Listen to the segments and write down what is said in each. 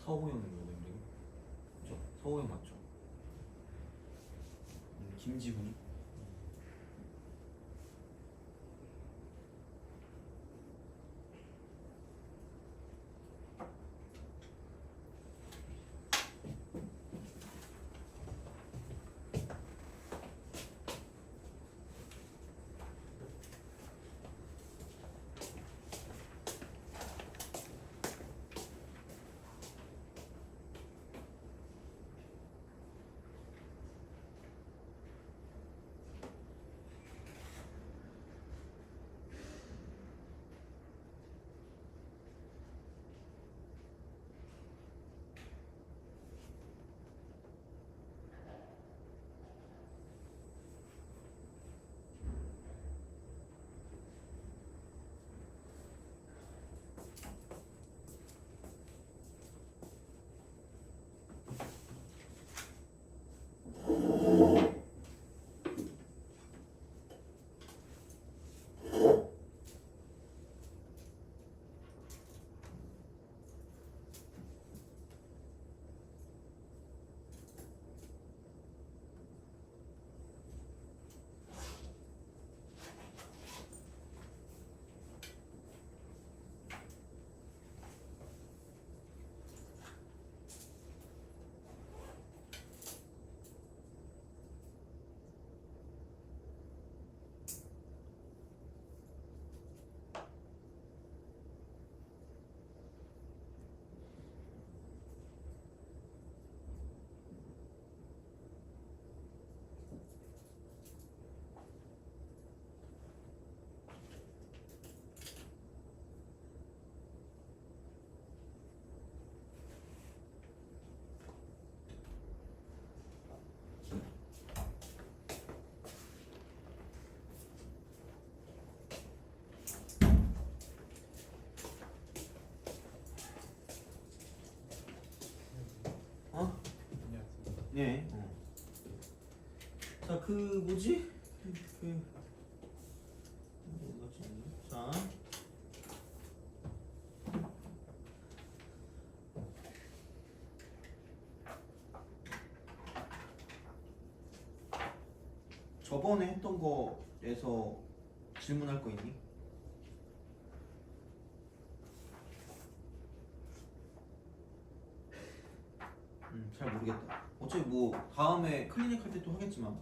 서호영이거든요. 그죠? 서호영 맞죠? 김지훈이. 네. 자, 뭐지? 자, 저번에 했던 거에서 질문할 거 있니? 잘 모르겠다. 어차피 뭐 다음에 클리닉 할 때 또 하겠지만.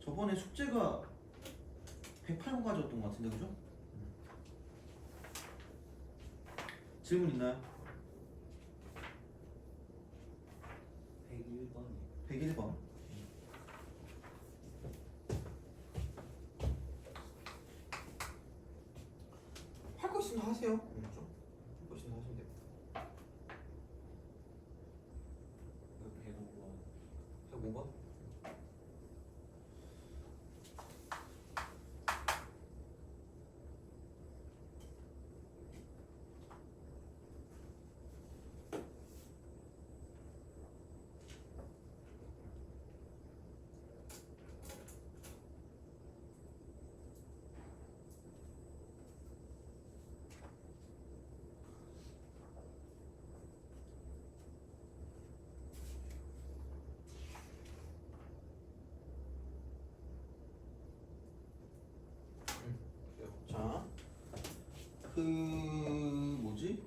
저번에 숙제가 108가지였던 것 같은데, 그죠? 질문 있나요? 101번. 101번. 할 거 있으면 하세요. 그렇죠? 할 거 있으면 하시면 됩니다. 105번. 105번? 자, 뭐지?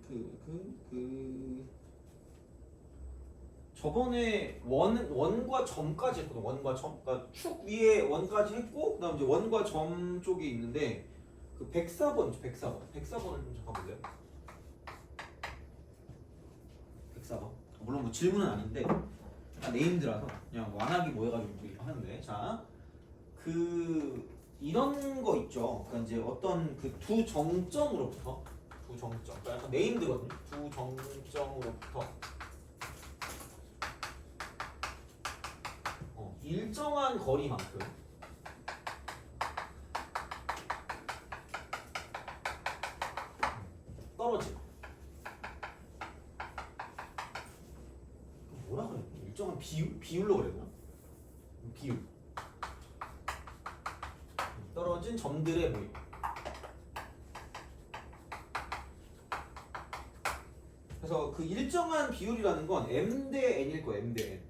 저번에 원과 점까지 했거든. 원과 점. 그러니까 축 위에 원까지 했고, 그다음 이제 원과 점 쪽에 있는데 그 104번, 104번. 104번 잠깐 볼래요? 104번. 물론 뭐 질문은 아닌데 그냥 네임드라서 그냥 완하게 모여가지고 하는데, 자, 이런 거 있죠. 그러니까 이제 어떤 두 정점으로부터 두 정점. 그러니까 약간 네임드거든요. 두 정점으로부터 일정한 거리만큼 떨어지고. 뭐라 그랬나? 일정한 비율로 그랬나? 비율. 떨어진 점들의 모임. 그래서 그 일정한 비율이라는 건 m 대 n일 거예요. m 대 n.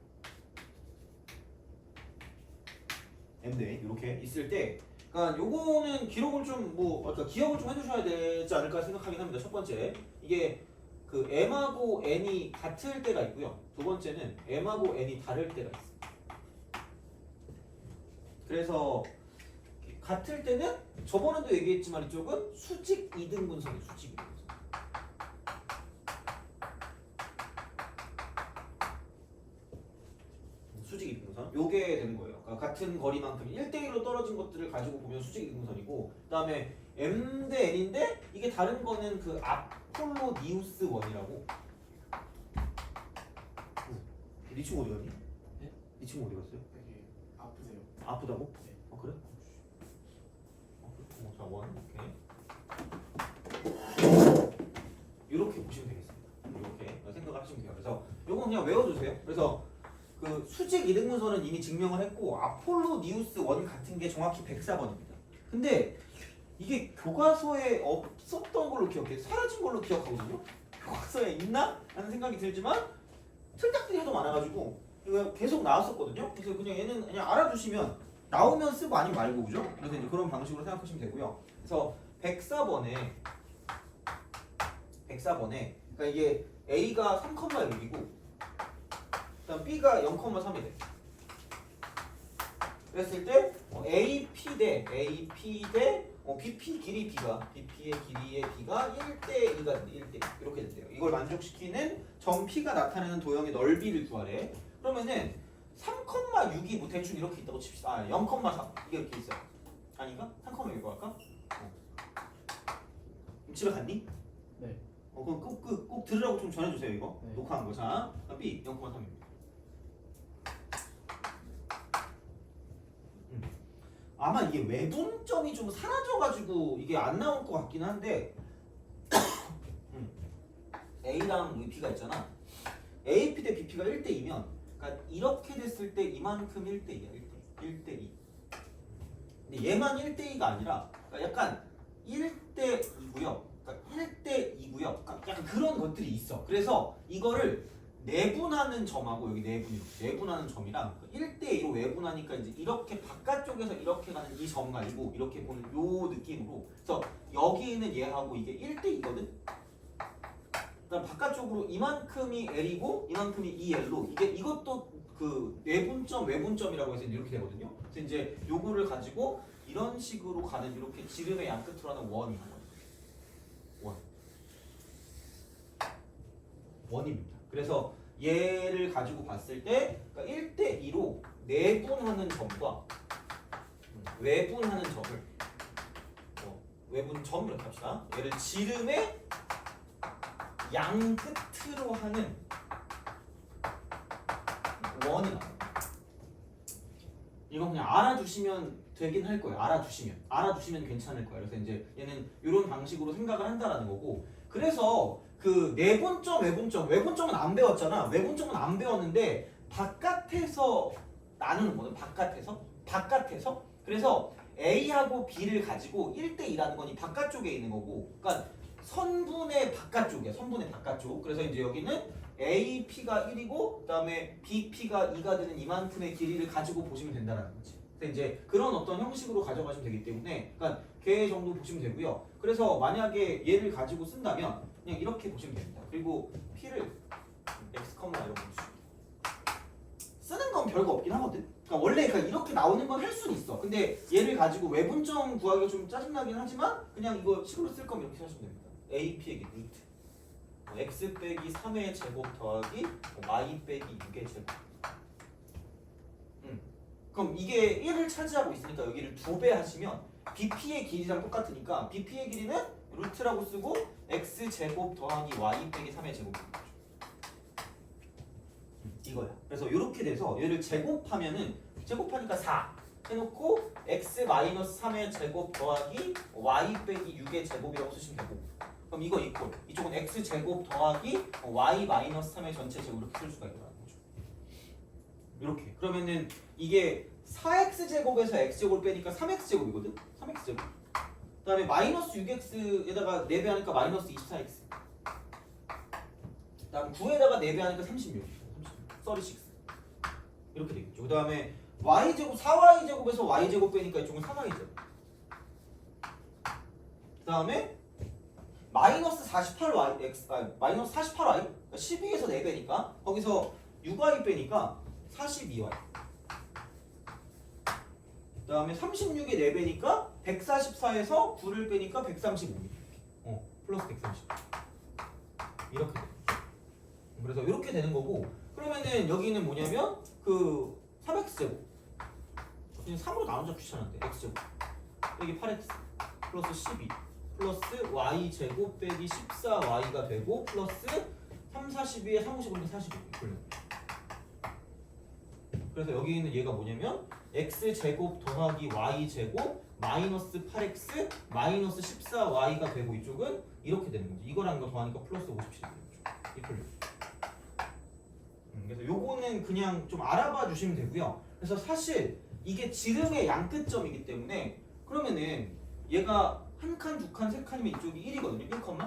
m 대 n 이렇게 있을 때, 그러니까 요거는 기록을 좀 그러니까 기억을 좀 해두셔야 되지 않을까 생각하긴 합니다. 첫 번째, 이게 그 m하고 n이 같을 때가 있고요. 두 번째는 m하고 n이 다를 때가 있습니다. 그래서 같을 때는 저번에도 얘기했지만 이쪽은 수직 이등분선이에요. 수직 이등분선. 수직 이등분선. 요게 되는 거예요. 그러니까 같은 거리만큼 1대1로 떨어진 것들을 가지고 보면 수직 이등분선이고, 그다음에 m 대 n인데 이게 다른 거는 그 아폴로니우스 원이라고. 네 친구 어디 갔니? 네? 네 친구 어디 갔어요? 되게 아프세요. 아프다고? 네. 아 그래? 자, 원 이렇게 보시면 되겠습니다. 이렇게 생각을 하시면 돼요. 그래서 요건 그냥 외워주세요. 그래서 그 수직 이등분선은 이미 증명을 했고, 아폴로니우스 원 같은 게 정확히 104번입니다. 근데 이게 교과서에 없었던 걸로 기억해, 사라진 걸로 기억하거든요. 교과서에 있나? 라는 생각이 들지만 틀딱들이 하도 많아가지고 이거 계속 나왔었거든요. 그래서 그냥 얘는 그냥 알아두시면 나오면 쓰고 아니면 말고, 그죠? 그래서 이제 그런 방식으로 생각하시면 되고요. 그래서 104번에 그러니까 이게 A가 3,6이고 그다음 B가 0,3이 돼. 그랬을 때 AP 대 BP 길이 B가 BP의 길이의 B가 1대 2가 된대. 1대 2 이렇게 된대요. 이걸 만족시키는 점 P가 나타내는 도형의 넓이를 구하래. 그러면은 3,6이 뭐 대충 이렇게 있다고 칩시다. 아, 0,3 이게 이렇게 있어요. 아닌가? 3,6거 할까? 집에 갔니? 네. 그럼 꼭 들으라고 좀 전해주세요. 이거 네. 녹화한 거. 자, B 0,3입니다. 아마 이게 외분점이 좀 사라져가지고 이게 안 나올 것 같긴 한데 A랑 VP가 있잖아. AP 대 BP가 1대2면 그러니까 이렇게 됐을 때 이만큼 1대2야. 1대2. 근데 얘만 1대2가 아니라 그러니까 약간 1대2고요. 그러니까 1대2고요. 그러니까 약간 그런 것들이 있어. 그래서 이거를 내분하는 점하고 여기 내분하는 점이랑 1대2로 외분하니까 이제 이렇게 바깥쪽에서 이렇게 가는 이 점 가지고 이렇게 보는 요 느낌으로. 그래서 여기 있는 얘하고 이게 1대2거든. 그다음 바깥쪽으로 이만큼이 L이고 이만큼이 2L로 이것도 그 내분점 외분점이라고 해서 이렇게 되거든요. 그래서 이제 요거를 가지고 이런 식으로 가는 이렇게 지름의 양 끝으로 하는 원입니다. 그래서 얘를 가지고 봤을 때 그러니까 1대2로 내분하는 점과 외분하는 점을 외분점 이렇게 합시다. 얘를 지름의 양 끝으로 하는 원이 나와요. 이건 그냥 알아두시면 되긴 할 거예요. 알아두시면 괜찮을 거예요. 그래서 이제 얘는 이런 방식으로 생각을 한다라는 거고. 그래서 그 내분점, 외분점은 안 배웠잖아. 외분점은 안 배웠는데 바깥에서 나누는 거는 바깥에서. 그래서 A하고 B를 가지고 1대2라는 건 이 바깥쪽에 있는 거고. 그러니까 선분의 바깥쪽이야. 선분의 바깥쪽. 그래서 이제 여기는 AP가 1이고 그다음에 BP가 2가 되는 이만큼의 길이를 가지고 보시면 된다는 거지. 근데 이제 그런 어떤 형식으로 가져가시면 되기 때문에 그러니까 걔 정도 보시면 되고요. 그래서 만약에 얘를 가지고 쓴다면 그냥 이렇게 보시면 됩니다. 그리고 P를 X, 이런 거 쓰는 건 별거 없긴 하거든. 그러니까 원래 이렇게 나오는 건 할 수는 있어. 근데 얘를 가지고 외분점 구하기가 좀 짜증나긴 하지만 그냥 이거 식으로 쓸 거면 이렇게 하시면 됩니다. AP에게 루트 x 빼기 3의 제곱 더하기 y 빼기 6의 제곱. 그럼 이게 1을 차지하고 있으니까 여기를 2배 하시면 BP의 길이랑 똑같으니까 BP의 길이는 루트라고 쓰고 x 제곱 더하기 y 빼기 3의 제곱입니다. 이거야. 그래서 이렇게 돼서 얘를 제곱하니까 4 해놓고 x 마이너스 3의 제곱 더하기 y 빼기 6의 제곱이라고 쓰시면 되고. 그럼 이거 이퀄 이쪽은 x 제곱 더하기 y 마이너스 3의 전체 제곱 이렇게 쓸 수가 있다는 거죠. 이렇게 그러면은 이게 4x 제곱에서 x 제곱을 빼니까 3x 제곱이거든. 3x 제곱. 그다음에 마이너스 6x에다가 4배 하니까 마이너스 24x. 다음 9에다가 4배 하니까 36. 36. 이렇게 되겠죠. 그 다음에 y제곱 4y제곱에서 y제곱 빼니까 이쪽은 3y제곱. 그 다음에 마이너스 48y x 마이너스 48y 12에서 4배니까 거기서 6y 빼니까 42y. 그 다음에 36에 4배니까 144에서 9를 빼니까 135. 플러스 130. 이렇게 돼. 그래서 이렇게 되는 거고, 그러면은 여기는 뭐냐면 그 3x제곱 3으로 나누자 귀찮은데 x제곱 여기 8x 플러스 12 플러스 y제곱 빼기 14y가 되고 플러스 3, 42에 3, 55는 45 이걸로. 그래서 여기 있는 얘가 뭐냐면 x제곱 더하기 y제곱 마이너스 8x 마이너스 14y가 되고 이쪽은 이렇게 되는 거지. 이거랑 이거 더하니까 플러스 57이 되는 거죠. 이걸로. 그래서 요거는 그냥 좀 알아봐 주시면 되고요. 그래서 사실 이게 지름의 양끝점이기 때문에 그러면은 얘가 한 칸, 두 칸, 세 칸이면 이쪽이 1이거든요. 1, 그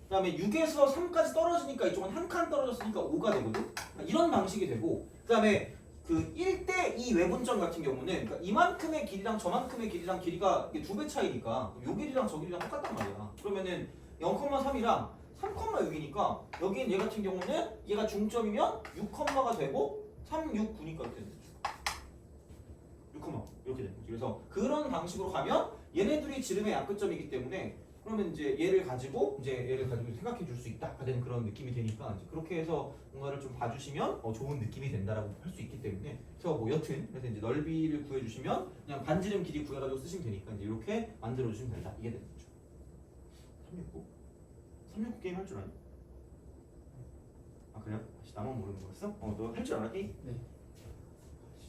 다음에 6에서 3까지 떨어지니까 이쪽은 한 칸 떨어졌으니까 5가 되거든. 이런 방식이 되고, 그 다음에 그 1대2 외분점 같은 경우는 그러니까 이만큼의 길이랑 저만큼의 길이랑 길이가 2배 차이니까 요 길이랑 저 길이랑 똑같단 말이야. 그러면은 0,3이랑 3,6이니까 여기는 얘 같은 경우는 얘가 중점이면 6,가 되고 3, 6, 9니까 이렇게 되는 거죠. 6, 이렇게 되는 거죠. 그래서 그런 방식으로 가면 얘네들이 지름의 약끝점이기 때문에 그러면 이제 얘를 가지고 생각해 줄 수 있다가 되는 그런 느낌이 되니까 이제 그렇게 해서 뭔가를 좀 봐주시면 좋은 느낌이 된다라고 할 수 있기 때문에 그래서 뭐 여튼 그래서 이제 넓이를 구해주시면 그냥 반지름 길이 구해가지고 쓰시면 되니까 이제 이렇게 만들어 주시면 된다 이게 되는 거죠. 369 369 게임 할 줄 아니? 아 그래요? 나만 모르는 거였어? 너 할 줄 알았니? 네.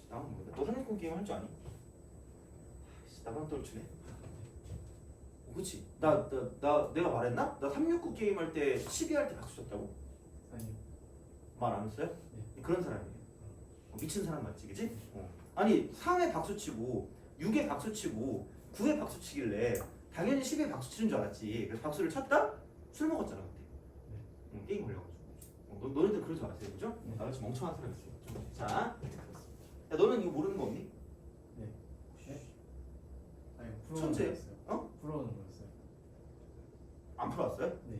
나만 모르는데 너 369 게임 할 줄 아니? 나만 떨치네. 그치? 내가 말했나? 나 369 게임 할 때 12 할 때 박수 쳤다고? 아니요. 말 안 했어요? 네. 그런 사람이에요. 미친 사람 맞지, 그치? 아니 3에 박수 치고 6에 박수 치고 9에 박수 치길래 당연히 10에 박수 치는 줄 알았지. 그래서 박수를 쳤다? 술 먹었잖아 그때. 네. 게임 걸려가지고. 너네들 그러지 마세요, 그죠? 네. 나같이 멍청한 사람 있어요. 자, 야 너는 이거 모르는 거 없니? 네. 아니 풀어오는 천재. 거였어요. 풀어오는 거였어요. 안 풀어왔어요? 네.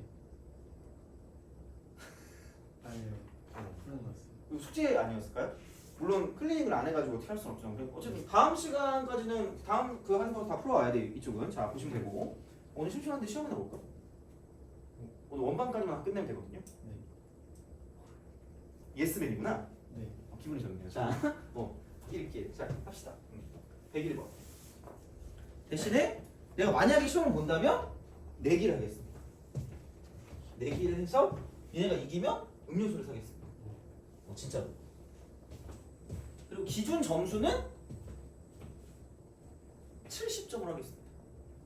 아니요. 푸는 거였어요. 이거 숙제 아니었을까요? 물론 클리닉을 안 해가지고 어떻게 할 수는 없지만 어쨌든 다음 시간까지는 다음 그 하는 거 다 풀어와야 돼 이쪽은. 자 보시면 되고 오늘 심심한데 시험이나 볼까? 오늘 원반까지만 끝내면 되거든요. 네. 예스맨이구나. 네. 기분이 좋네요. 자 이렇게 자 합시다. 101번 대신에 내가 만약에 시험을 본다면 내기를 하겠습니다. 내기를 해서 얘네가 이기면 음료수를 사겠습니다. 진짜로. 그리고 기준 점수는 70점을 하겠습니다.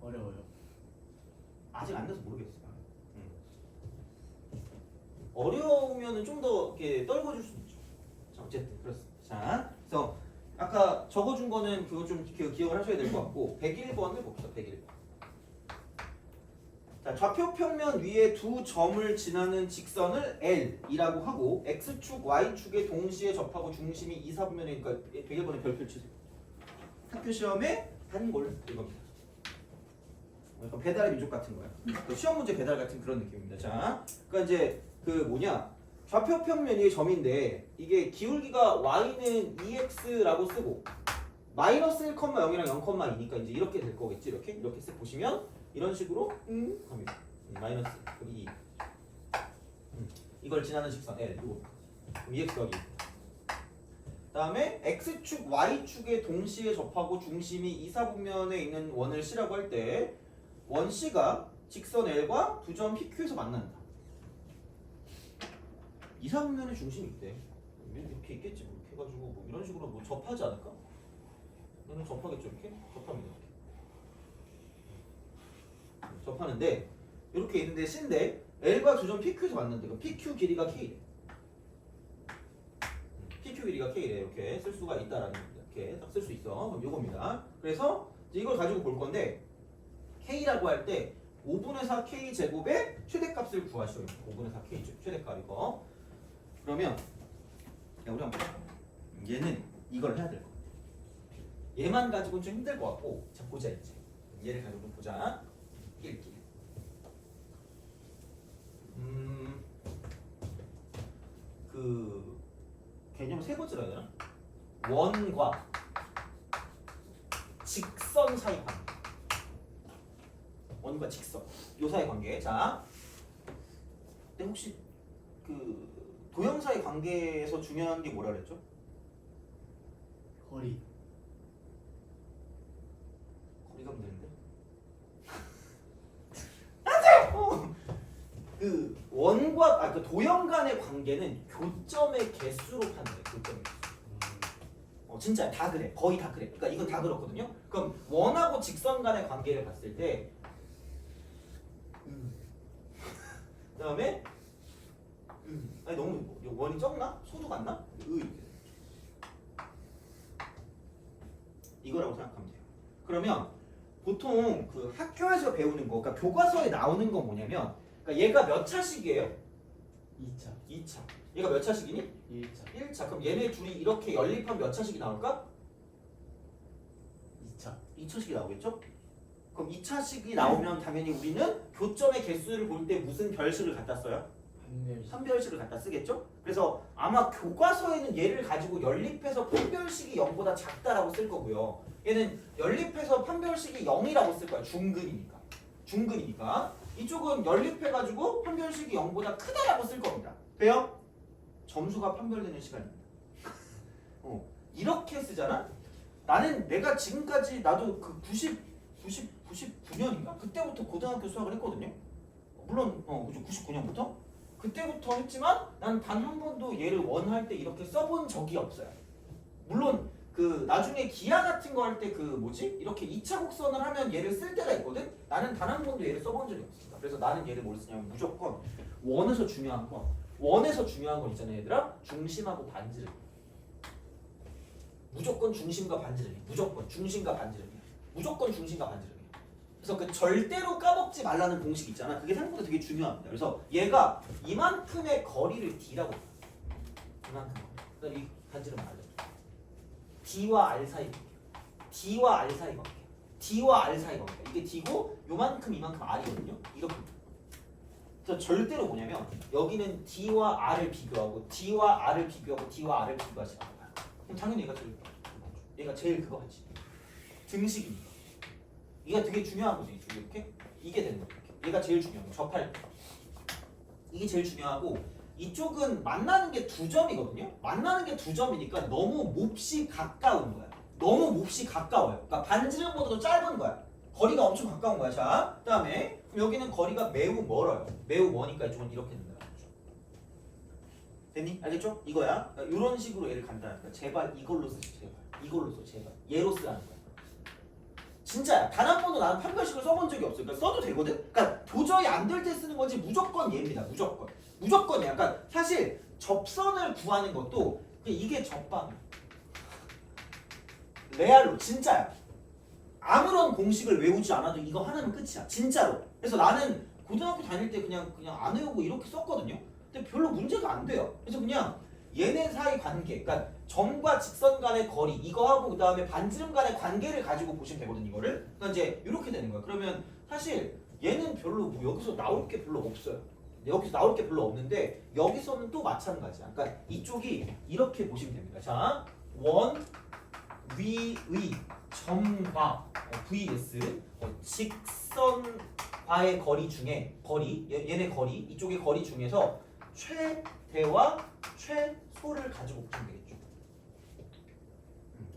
어려워요. 아직 안 돼서 모르겠어요. 어려우면은 좀 더 이렇게 떨궈줄 수 있죠. 자, 어쨌든 그렇습니다. 자, 그래서 아까 적어준 거는 그거 좀 기억을 하셔야 될 것 같고 101번을 봅시다. 101번. 자, 좌표 평면 위에 두 점을 지나는 직선을 L이라고 하고 X축, Y축에 동시에 접하고 중심이 2, 4분면이니까 101번에 별표 치세요. 학교 시험에 단골 이겁니다. 약간 배달의 민족 같은 거야. 또 시험 문제 배달 같은 그런 느낌입니다. 자, 그러니까 이제 그 뭐냐 좌표 평면이 점인데 이게 기울기가 y는 2x라고 쓰고 마이너스 1,0이랑 0,2니까 이제 이렇게 될 거겠지. 이렇게 쓱 보시면 이런 식으로 갑니다. 마이너스 2 이걸 지나는 직선 L 이거 그럼 2x 더하기 다음에 x축, y축에 동시에 접하고 중심이 2, 4분면에 있는 원을 C라고 할 때 원 C가 직선 L과 두 점 PQ에서 만난다. 2, 4분면에 중심이 있대. 이렇게 있겠지. 뭐 이렇게 해가지고 뭐 이런 식으로 뭐 접하지 않을까? 얘는 접하겠죠. 이렇게 접합니다. 이렇게. 접하는데 이렇게 있는데 C인데 L과 두 점 PQ에서 만난대. 그럼 PQ 길이가 K래. PQ 길이가 K래. 이렇게 쓸 수가 있다라는 겁니다. 이렇게 딱 쓸 수 있어. 그럼 요겁니다. 그래서 이걸 가지고 볼 건데 K라고 할 때 5분의 4 k제곱의 최대값을 구하시오. 5분의 4 k 최대값 이거. 그러면 야, 우리 한번 보자. 얘는 이걸 해야 될 거. 얘만 가지고는 좀 힘들 것 같고, 자 보자 이제. 얘를 가지고 보자. 1. 그 개념 세 번째로 해야 되나? 원과 직선 사이 관계. 원과 직선 요 사이 관계. 자, 근데 혹시 그 도형 사이 관계에서 중요한 게 뭐라 그랬죠? 거리. 거리가 문제인데? 안돼! 그 원과 그 도형 간의 관계는 교점의 개수로 판단해. 교점의 개수. 진짜 다 그래. 거의 다 그래. 그러니까 이건 다 그렇거든요. 그럼 원하고 직선 간의 관계를 봤을 때 그다음에 아니 너무 원이 적나? 소도 같나? 이거라고 생각하면 돼요. 그러면 보통 그 학교에서 배우는 거, 그러니까 교과서에 나오는 건 뭐냐면, 그러니까 얘가 몇 차식이에요? 2차. 2차. 얘가 몇 차식이니? 1차. 1차. 그럼 얘네 둘이 이렇게 연립하면 몇 차식이 나올까? 2차. 2차식이 나오겠죠? 그럼 2차식이 나오면 당연히 우리는 교점의 개수를 볼 때 무슨 별식을 갖다 써요? 판별식을 갖다 쓰겠죠? 그래서 아마 교과서에는 얘를 가지고 연립해서 판별식이 0보다 작다라고 쓸 거고요. 얘는 연립해서 판별식이 0이라고 쓸 거야. 중근이니까. 중근이니까. 이쪽은 연립해가지고 판별식이 0보다 크다라고 쓸 겁니다. 돼요? 점수가 판별되는 시간입니다. 이렇게 쓰잖아? 나는 내가 지금까지 나도 그 99년인가? 그때부터 고등학교 수학을 했거든요. 물론 그죠 99년부터 그때부터 했지만 난 단 한 번도 얘를 원할 때 이렇게 써본 적이 없어요. 물론 그 나중에 기하 같은 거 할 때 그 뭐지? 이렇게 2차 곡선을 하면 얘를 쓸 때가 있거든? 나는 단 한 번도 얘를 써본 적이 없습니다. 그래서 나는 얘를 뭘 쓰냐면 무조건 원에서 중요한 건 있잖아요 얘들아. 중심하고 반지름. 무조건 중심과 반지름이. 무조건 중심과 반지름이. 무조건 중심과 반지름이. 그래서 그 절대로 까먹지 말라는 공식 있잖아. 그게 생각보다 되게 중요합니다. 그래서 얘가 이만큼의 거리를 D라고 해요. 이만큼. 그다음 이 반지름 알려줘. D와 R 사이 관계. D와 R 사이 관계. D와 R 사이 관계. 이게 D고 요만큼 이만큼 R이거든요. 이렇게. 그래서 절대로 뭐냐면 여기는 D와 R을 비교하고 D와 R을 비교하고 D와 R을 비교하지 말아요. 그럼 당연히 얘가 제일 그거 하지. 등식이니까. 이게 되게 중요한 거지. 이렇게 이게 되는 거야. 얘가 제일 중요한 거. 접할 때 이게 제일 중요하고 이쪽은 만나는 게 2점이거든요. 만나는 게 2점이니까 너무 몹시 가까운 거야. 너무 몹시 가까워요. 그러니까 반지름보다도 짧은 거야. 거리가 엄청 가까운 거야. 자, 그다음에 여기는 거리가 매우 멀어요. 매우 머니까 이쪽은 이렇게 된다. 됐니? 알겠죠? 이거야. 그러니까 이런 식으로 얘를 간단하니까 제발 이걸로 쓰지. 제발 이걸로 써. 제발 얘로 쓰라는 거야. 진짜야. 단 한 번도 나는 판별식을 써본 적이 없어요. 그러니까 써도 되거든? 그러니까 도저히 안 될 때 쓰는 거지 무조건 얘입니다. 무조건. 무조건이야. 그러니까 사실 접선을 구하는 것도 이게 접방이야. 레알로 진짜야. 아무런 공식을 외우지 않아도 이거 하나면 끝이야. 진짜로. 그래서 나는 고등학교 다닐 때 그냥 안 외우고 이렇게 썼거든요. 근데 별로 문제가 안 돼요. 그래서 그냥 얘네 사이 관계, 그러니까 점과 직선 간의 거리 이거하고 그 다음에 반지름 간의 관계를 가지고 보시면 되거든 이거를. 그러니까 이제 이렇게 되는 거야. 그러면 사실 얘는 별로 뭐 여기서 나올 게 별로 없어요. 여기서 나올 게 별로 없는데 여기서는 또 마찬가지야. 그러니까 이쪽이 이렇게 보시면 됩니다. 자, 원 위의 점과 vs 직선과의 거리 중에 얘네 거리 이쪽의 거리 중에서 최대와 최소를 가지고 보시면 되겠죠.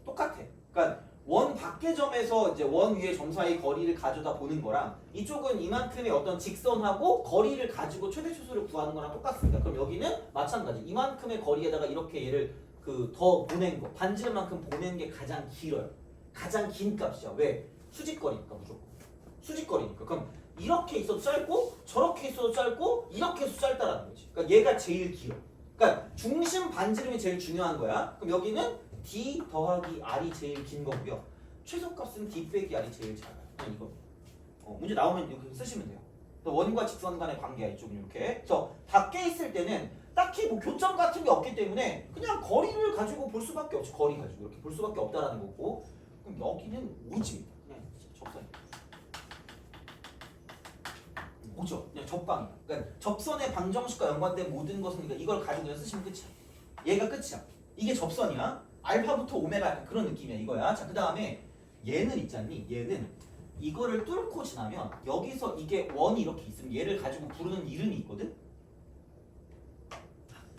똑같아. 그러니까 원 밖의 점에서 이제 원 위의 점 사이 거리를 가져다 보는 거랑 이쪽은 이만큼의 어떤 직선하고 거리를 가지고 최대 최소를 구하는 거랑 똑같습니다. 그럼 여기는 마찬가지. 이만큼의 거리에다가 이렇게 얘를 더 보낸 거 반지름만큼 보낸 게 가장 길어요. 가장 긴 값이야. 왜? 수직거리니까 무조건. 수직거리니까. 그럼 이렇게 있어도 짧고 저렇게 있어도 짧고 이렇게 해서 짧다라는 거지. 그러니까 얘가 제일 길어. 그러니까 중심 반지름이 제일 중요한 거야. 그럼 여기는 D 더하기 R이 제일 긴 거고요. 최소값은 D 빼기 R이 제일 작아요. 그냥 이거. 문제 나오면 이렇게 쓰시면 돼요. 원과 직선 간의 관계야 이쪽은 이렇게. 그래서 밖에 있을 때는 딱히 뭐 교점 같은 게 없기 때문에 그냥 거리를 가지고 볼 수밖에 없지. 거리 가지고 이렇게 볼 수밖에 없다라는 거고. 그럼 여기는 오지입니다. 그냥 접선. 오죠. 그냥 접방이야. 그러니까 접선의 방정식과 연관된 모든 것은 그러니까 이걸 가지고 그냥 쓰시면 끝이야. 얘가 끝이야. 이게 접선이야. 알파부터 오메가 약간 그런 느낌이야 이거야. 자, 그 다음에 얘는 있잖니. 얘는 이거를 뚫고 지나면 여기서 이게 원이 이렇게 있으면 얘를 가지고 부르는 이름이 있거든.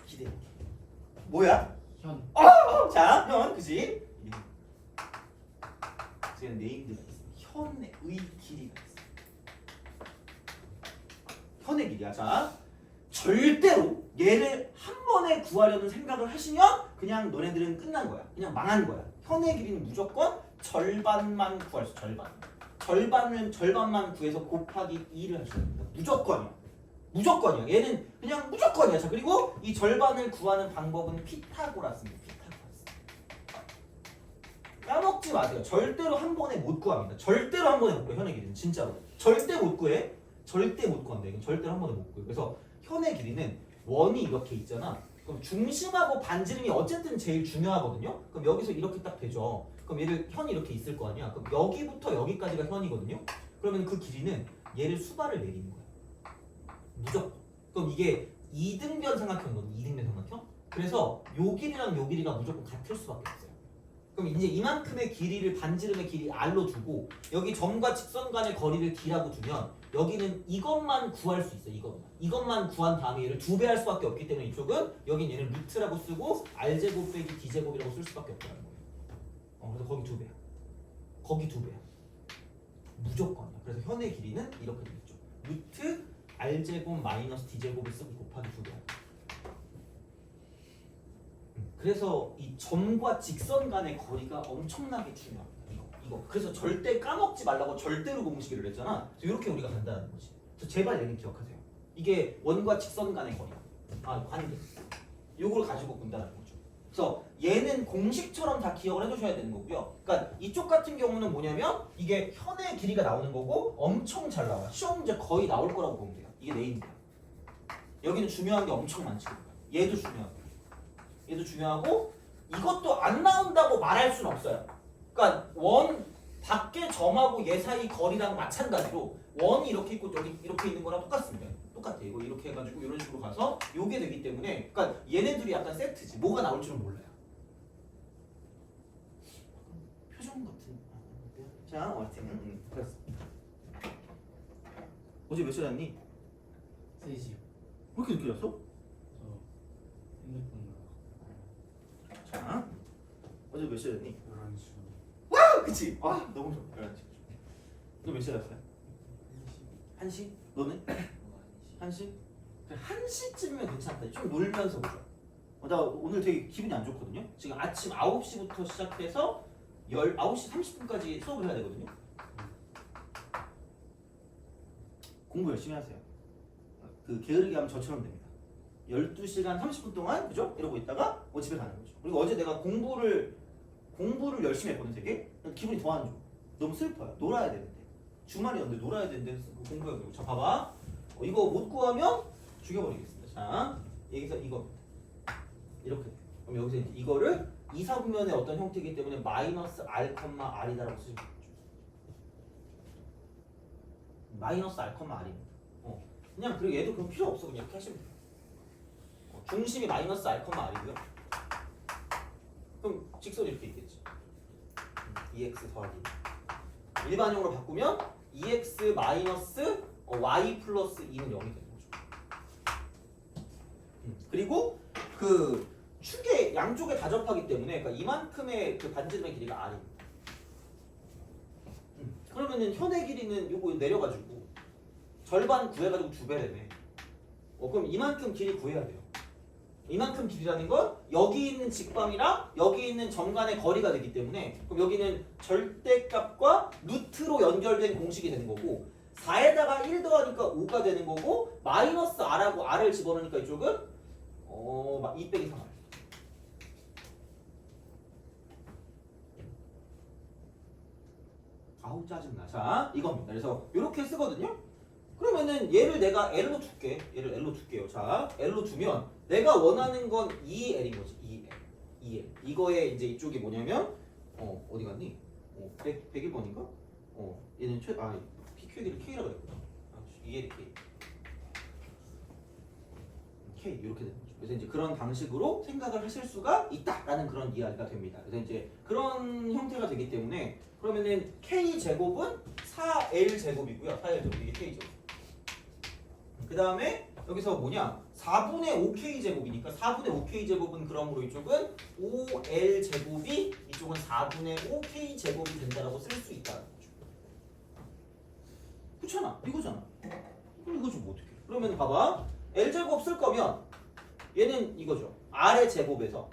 기대해. 뭐야? 현. 자, 현, 그지? 그래서 네임드가 있어. 현의 길이가 있어. 현의 길이야. 자, 절대로 얘를 한 번에 구하려는 생각을 하시면 그냥 너네들은 끝난 거야. 그냥 망한 거야. 현의 길이는 무조건 절반만 구할 수. 절반만 구해서 곱하기 2를 하셔야 됩니다. 무조건이야. 무조건이야. 얘는 그냥 무조건이야. 자, 그리고 이 절반을 구하는 방법은 피타고라스입니다. 피타고라스. 까먹지 마세요. 절대로 한 번에 못 구합니다. 절대로 한 번에 못 구해. 현의 길이는 진짜로. 절대 못 구해. 절대 못 구한다. 이건 절대로 한 번에 못 구해. 그래서 현의 길이는 원이 이렇게 있잖아. 그럼 중심하고 반지름이 어쨌든 제일 중요하거든요. 그럼 여기서 이렇게 딱 되죠. 그럼 얘를 현이 이렇게 있을 거 아니야. 그럼 여기부터 여기까지가 현이거든요. 그러면 그 길이는 얘를 수발을 내리는 거야. 무조건. 그럼 이게 이등변 삼각형이거든. 이등변 삼각형. 그래서 요 길이랑 요 길이가 무조건 같을 수밖에 없어요. 그럼 이제 이만큼의 길이를 반지름의 길이 r로 두고 여기 점과 직선 간의 거리를 d라고 두면 여기는 이것만 구할 수 있어. 이것만 구한 다음에 얘를 2배 할 수밖에 없기 때문에 이쪽은 여긴 얘를 루트라고 쓰고 r제곱 빼기 d제곱이라고 쓸 수밖에 없다는 거예요. 그래서 거기 2배야. 거기 2배야. 무조건이야. 그래서 현의 길이는 이렇게 되겠죠. 루트 r제곱 마이너스 d제곱을 쓰고 곱하기 2배야. 그래서 이 점과 직선 간의 거리가 엄청나게 중요합니다. 이거. 그래서 절대 까먹지 말라고 절대로 공식을 했잖아. 그래서 이렇게 우리가 간다는 거지. 그래서 제발 얘는 기억하세요. 이게 원과 직선 간의 거리. 관계. 요걸 가지고 본다는 거죠. 그래서 얘는 공식처럼 다 기억을 해두셔야 되는 거고요. 그러니까 이쪽 같은 경우는 뭐냐면 이게 현의 길이가 나오는 거고 엄청 잘 나와요. 시험 문제 거의 나올 거라고 보면 돼요. 이게 네임드야. 여기는 중요한 게 엄청 많지. 얘도 중요하고. 얘도 중요하고 이것도 안 나온다고 말할 수는 없어요. 그러니까 원 밖에 점하고 얘 사이 거리랑 마찬가지로 원이 이렇게 있고 여기 이렇게 있는 거랑 똑같습니다. 똑같아. 이거 이렇게 해가지고 이런 식으로 가서 요게 되기 때문에 그러니까 얘네들이 약간 세트지. 뭐가 나올 줄은 몰라요. 표정 같은. 자, 하여튼 그랬어. 어제 몇 시였니? 3시요. 왜 이렇게 늦게 잤어? 저 핸드폰 자, 어제 몇 시였니? 11시. 그치? 너무 좋아. 11시. 너 몇 시에 잤어요? 1시? 너는? 1시? 1시쯤이면 괜찮다. 좀 놀면서 보자. 나 오늘 되게 기분이 안 좋거든요. 지금 아침 9시부터 시작해서 9시 30분까지 수업을 해야 되거든요. 공부 열심히 하세요. 그 게으르게 하면 저처럼 됩니다. 12시간 30분 동안 그죠? 이러고 있다가 집에 가는 거죠. 그리고 어제 내가 공부를 열심히 했거든 되게. 기분이 더 안 좋아. 너무 슬퍼요. 놀아야 되는데. 주말이었는데 놀아야 되는데 공부해야 되고. 자 봐봐. 이거 못 구하면 죽여버리겠습니다. 자 여기서 이거 이렇게 돼. 그럼 여기서 이제 이거를 이사분면의 어떤 형태이기 때문에 마이너스 r, r이다라고 쓰시면 되죠. 마이너스 r, r입니다. 그냥 그리고 얘도 그럼 필요 없어. 그냥 이렇게 하시면 돼요. 중심이 마이너스 r, r이고요. 그럼 직선이 이렇게 있겠지. 2x 더하기 일반형으로 바꾸면 2x 마이너스 y 플러스 2는 0이 되는 거죠. 그리고 그 축의 양쪽에 다 접하기 때문에 그러니까 이만큼의 그 반지름의 길이가 r입니다. 그러면은 현의 길이는 요거 내려가지고 절반 구해가지고 2배래네. 그럼 이만큼 길이 구해야 돼요. 이만큼 길이라는 건 여기 있는 직방이랑 여기 있는 점 간의 거리가 되기 때문에 그럼 여기는 절대값과 루트로 연결된 공식이 되는 거고 4에다가 1 더하니까 5가 되는 거고 마이너스 r하고 r을 집어넣으니까 이쪽은 2 빼기 3r. 아우 짜증나. 자 이겁니다. 그래서 이렇게 쓰거든요. 그러면은 얘를 내가 L로 줄게. 얘를 L로 줄게요. 자, L로 주면 내가 원하는 건 2L인 거지. 2L. 이거에 이제 이쪽이 뭐냐면 어디 갔니? 101번인가? 얘는 PQD를 K라고 했구나. 2L K. K 이렇게 되는 거죠. 그래서 이제 그런 방식으로 생각을 하실 수가 있다라는 그런 이야기가 됩니다. 그래서 이제 그런 형태가 되기 때문에 그러면은 K 제곱은 4L 제곱이고요. 4L 제곱 이게 K 제곱. 그 다음에 여기서 뭐냐? 4분의 5K 제곱이니까 4분의 5K 제곱은 그러므로 이쪽은 5L 제곱이 이쪽은 4분의 5K 제곱이 된다라고 쓸 수 있다는 거죠. 그렇잖아. 이거잖아. 그럼 이거 좀 어떻게? 그러면 봐봐. L 제곱 쓸 거면 얘는 이거죠. R의 제곱에서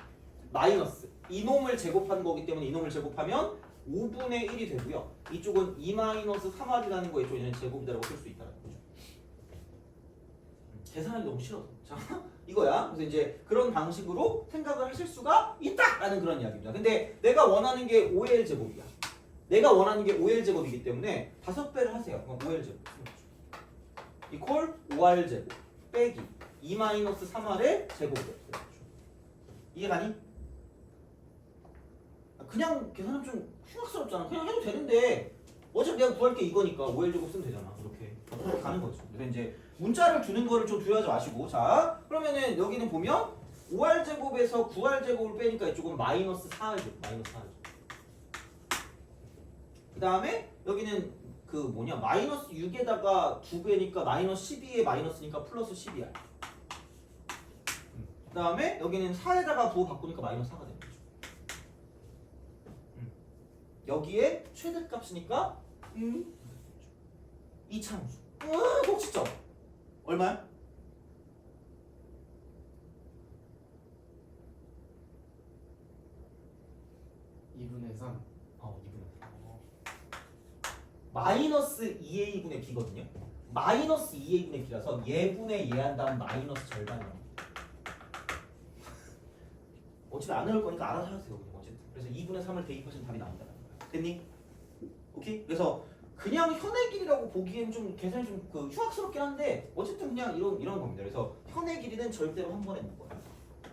마이너스 이놈을 제곱한 거기 때문에 이놈을 제곱하면 5분의 1이 되고요. 이쪽은 2-3R이라는 거에 얘는 제곱이라고 쓸 수 있다는 거죠. 계산하기 너무 싫어. 자, 이거야. 그래서 이제 그런 방식으로 생각을 하실 수가 있다라는 그런 이야기입니다. 근데 내가 원하는 게 5L 제곱이야. 내가 원하는 게 5L 제곱이기 때문에 5배를 하세요. 그럼 5L 제곱. 이퀄 5R 제곱 빼기 2-3R의 제곱이 됐어요. 이해가니? 그냥 계산하면 좀 흉악스럽잖아. 그냥 해도 되는데 어차피 내가 구할 게 이거니까 5L 제곱 쓰면 되잖아. 이렇게 가는 거죠. 그래서 이제 문자를 주는 거를 좀 두려워하지 마시고, 자 그러면은 여기는 보면 5R 제곱에서 9R 제곱을 빼니까 이쪽은 마이너스 4R 제곱, 마이너스 4R 제곱. 그 다음에 여기는 그 뭐냐 마이너스 6에다가 2배니까 마이너스 12에 마이너스니까 플러스 12R. 그 다음에 여기는 4에다가 부호 바꾸니까 마이너스 4가 되는 거죠. 여기에 최대값이니까 이차함수. 꼭지점 얼마야? 2분의 3. 2분의 3. 마이너스 2a분의 b거든요. 마이너스 2a분의 b라서 예분의 예한 다음 마이너스 절반이 나옵니다. 어차피 안 나올 거니까 알아서 하세요. 어쨌든. 그래서 2분의 3을 대입하시면 답이 나온다는 거야. 됐니? 오케이? 그래서 그냥 현의 길이라고 보기엔 좀 계산이 좀 그 흉악스럽긴 한데 어쨌든 그냥 이런 겁니다. 그래서 현의 길이는 절대로 한 번에 못 구한다.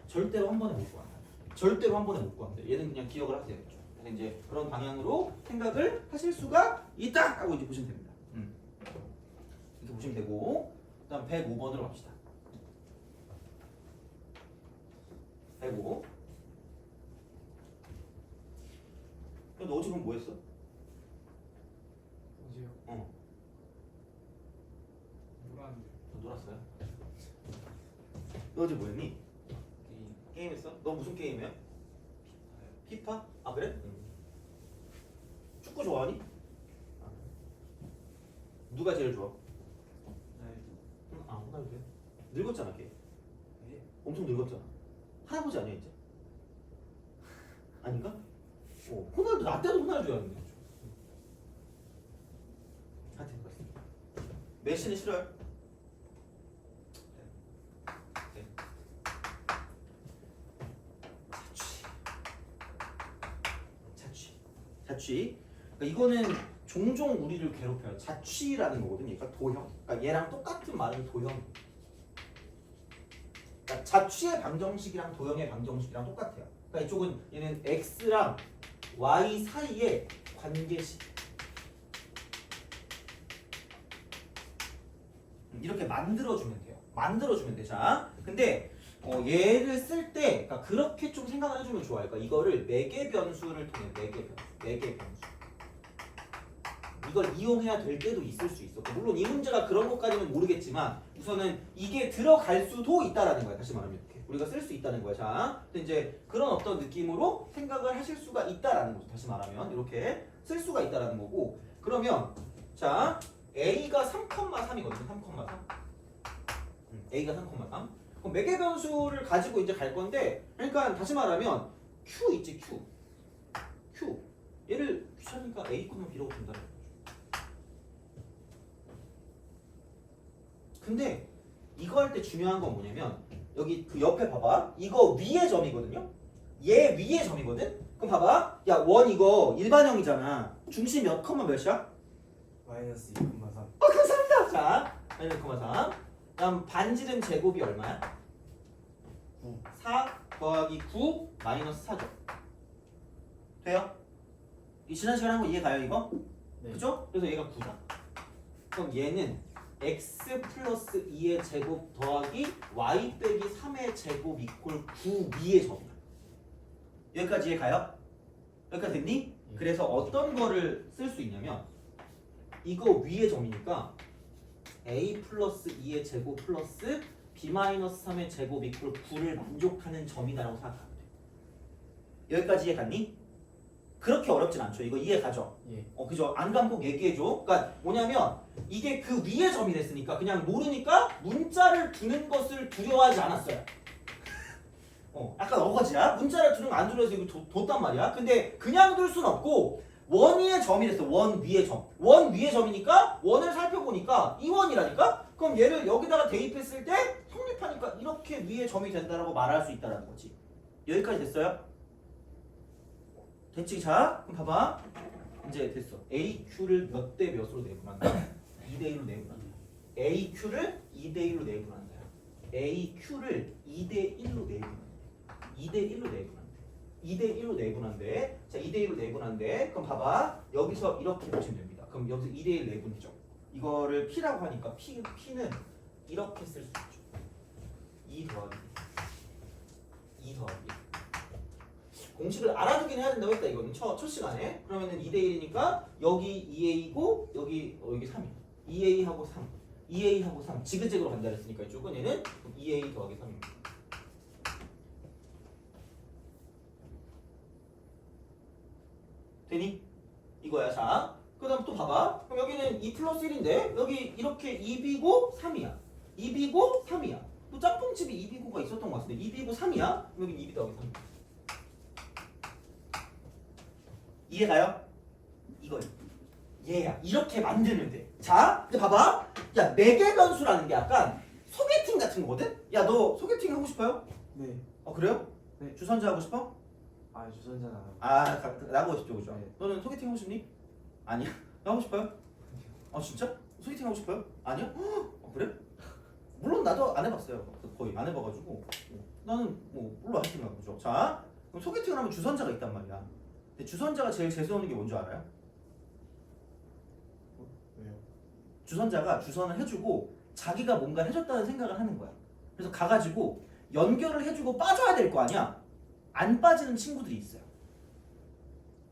절대로 한 번에 못 구한다. 절대로 한 번에 못 구한다. 얘는 그냥 기억을 하세요. 그래서 이제 그런 방향으로 생각을 하실 수가 있다라고 이제 보시면 됩니다. 이렇게 보시면 되고 그다음 105번으로 갑시다. 105. 너 어제 그럼 뭐 했어? 어제요? 놀았는데. 놀았어요? 너 어제 뭐 했니? 게임했어? 너 무슨 게임이야? 피파? 아 그래? 축구 좋아하니? 누가 제일 좋아? 호날두야? 늙었잖아 걔. 엄청 늙었잖아. 할아버지 아니야 이제? 아닌가? 호날두 나 때도 호날두였는데. 하여튼 그렇습니다. 메시는 싫어요? 네. 자취. 그러니까 이거는 종종 우리를 괴롭혀요. 자취라는 거거든요. 그러니까 도형. 그러니까 얘랑 똑같은 말은 도형. 그러니까 자취의 방정식이랑 도형의 방정식이랑 똑같아요. 그러니까 이쪽은 얘는 x랑 y 사이의 관계식. 이렇게 만들어주면 돼요. 만들어주면 돼. 자, 근데 얘를 쓸 때 그러니까 그렇게 좀 생각을 해주면 좋아요. 그러니까 이거를 매개 변수를 통해 매개 변수. 이걸 이용해야 될 때도 있을 수 있어. 물론 이 문제가 그런 것까지는 모르겠지만 우선은 이게 들어갈 수도 있다라는 거야. 다시 말하면 이렇게 우리가 쓸 수 있다는 거야. 자, 근데 이제 그런 어떤 느낌으로 생각을 하실 수가 있다라는 거죠. 다시 말하면 이렇게 쓸 수가 있다라는 거고. 그러면 자, a가 3,3이거든요. 3,3. a가 3,3. 그럼 매개 변수를 가지고 이제 갈 건데, 그러니까 다시 말하면 q 있지 q. 얘를 귀찮으니까 a, b라고 준다는 거죠. 근데 이거 할 때 중요한 건 뭐냐면 여기 그 옆에 봐봐. 이거 위의 점이거든요. 얘 위의 점이거든. 그럼 봐봐. 야, 원 이거 일반형이잖아. 중심 몇 컴마 몇이야? 마이너스 2,3. 감사합니다. 자, 얘는 0,3. 그다음 반지름 제곱이 얼마야? 9. 4 더하기 9 마이너스 4죠. 돼요? 이 지난 시간에 한 거 이해 가요 이거? 네. 그죠? 그래서 얘가 9다. 그럼 얘는 x 플러스 2의 제곱 더하기 y 빼기 3의 제곱 이퀄 9 위의 점이야. 여기까지 이해 가요? 여기까지 됐니? 예. 그래서 어떤 거를 쓸 수 있냐면 이거 위의 점이니까 a 플러스 2의 제곱 플러스 b 마이너스 3의 제곱 이퀄 9를 만족하는 점이다라고 생각하면 돼. 여기까지 이해 갔니? 그렇게 어렵진 않죠. 이거 이해 가죠? 예. 그죠? 안 가면 꼭 얘기해줘. 그러니까 뭐냐면 이게 그 위의 점이 됐으니까 그냥 모르니까 문자를 두는 것을 두려워하지 않았어요. 약간 어거지야. 문자를 두는 거 안 두려워서 이거 뒀단 말이야. 근데 그냥 둘 순 없고 원 위의 점이 됐어. 원 위의 점. 원 위의 점이니까 원을 살펴보니까 이 원이라니까? 그럼 얘를 여기다가 대입했을 때 성립하니까 이렇게 위의 점이 된다라고 말할 수 있다는 거지. 여기까지 됐어요? 됐지? 자, 그럼 봐봐. 이제 됐어. AQ를 몇 대 몇으로 내분한다? 2대 1로 내분한다. AQ를 2대 1로 내분한다. AQ를 2대 1로 내분한다. 2대 1로 내분한다. 2대 1로 내분한대. 자, 2대 1로 내분한대. 그럼 봐봐. 여기서 이렇게 보시면 됩니다. 그럼 여기서 2대 1 내분이죠. 이거를 P라고 하니까 P는 이렇게 쓸 수 있죠. 2 더하기 2 더하기 공식을 알아두긴 해야 된다고 했다 이거는 첫 시간에. 그러면은 2대 1이니까 여기 2a고 여기 3이야. 2a하고 3, 2a하고 3 지그재그로 간다 그랬으니까 이쪽은 얘는 2a 더하기 3입니다. 되니? 이거야. 자, 그 다음 또 봐봐. 그럼 여기는 2 플러스 1인데 여기 이렇게 2b고 3이야. 2b고 3이야. 또 짝꿍집이 2b고가 있었던 것 같은데 2b고 3이야? 여기 2b 더하기 3이야. 이해가요? 이거 얘야. 이렇게 만들면 돼. 자, 이제 봐봐. 야, 매개 변수라는 게 약간 소개팅 같은 거거든? 야, 너 소개팅 하고 싶어요? 네. 그래요? 네. 주선자 하고 싶어? 아, 주선자는 안 하고. 나하고 싶죠, 그죠? 네. 너는 소개팅 하고 싶니? 아니야? 나 하고 싶어요? 진짜? 소개팅 하고 싶어요? 아니야? 그래? 물론 나도 안 해봤어요. 거의 안 해봐가지고 나는 물론 할 생각 보죠. 자, 그럼 소개팅을 하면 주선자가 있단 말이야. 근데 주선자가 제일 재수없는 게 뭔지 알아요? 왜요? 주선자가 주선을 해주고 자기가 뭔가 해줬다는 생각을 하는 거야. 그래서 가가지고 연결을 해주고 빠져야 될 거 아니야? 안 빠지는 친구들이 있어요.